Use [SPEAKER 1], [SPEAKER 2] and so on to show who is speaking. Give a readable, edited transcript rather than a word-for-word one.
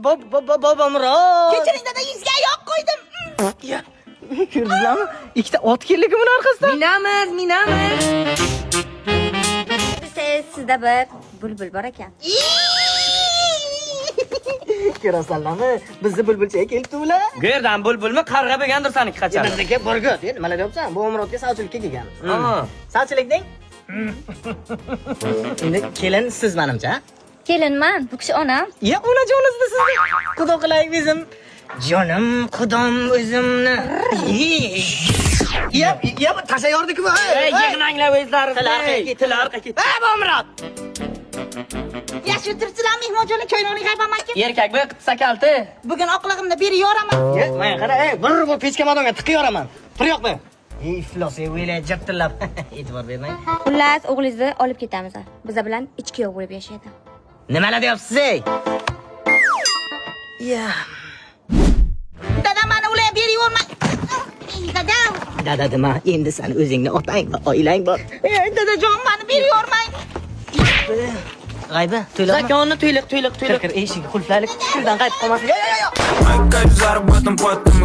[SPEAKER 1] Bobomurod.
[SPEAKER 2] Kechiring dada, yuzga yo'q qo'ydim.
[SPEAKER 1] Ya, ko'rdingizlarmi? Ikkita ot keldi buni orqasidan.
[SPEAKER 3] Minamiz. Sizda bir bulbul bor ekan.
[SPEAKER 1] Ko'rasanlarmi? Bizni bulbulchaga kelibdi ular.
[SPEAKER 4] Bu yerdan bulbulmi qarg'a bo'lgandir saniki qachon.
[SPEAKER 1] Bizniki burgut. Nimalar deyapsan? Bobomurodga savchilikka kelgan. Savchilik deng. Endi kelin siz menimcha.
[SPEAKER 3] Kelinman, bu kishi onam.
[SPEAKER 1] Ya onajonizda sizni. Xudo qilay bizim jonim, xudom o'zimni. Ya tashayordik-ku.
[SPEAKER 4] Yig'nanglar o'zlaringiz.
[SPEAKER 1] Tili orqa ket. Ha, Bobomirod.
[SPEAKER 2] Yaxshi o'tiribsizlar, mehmonjo'ni ko'ylakni qaypamakki.
[SPEAKER 4] Erkak bu qitsa kalti.
[SPEAKER 2] Bugun oqlig'imda beri yoraman.
[SPEAKER 1] Men qara, bir bu pechka madonga tiqib yoraman. Tur yoqma. Iflos, o'ylay jirtillab. E'tibor bermang.
[SPEAKER 3] Xullas, o'g'lingizni olib ketamiz. Biz bilan ichki yo'q bo'lib yashaydi.
[SPEAKER 1] Nimalar deyapsiz, ey? Ya.
[SPEAKER 2] Dada, meni ularga beri yormang. Dada.
[SPEAKER 1] Dada dema, endi sen o'zingni otang va oilang bor.
[SPEAKER 2] Dadajon, meni beri yormang.
[SPEAKER 1] G'ayba, to'yliq.
[SPEAKER 4] Zakonni to'yliq.
[SPEAKER 1] Kir, eshik qulflaylik. Shundan qaytib qolmasin.
[SPEAKER 5] Hay que ayudar, botam, botam,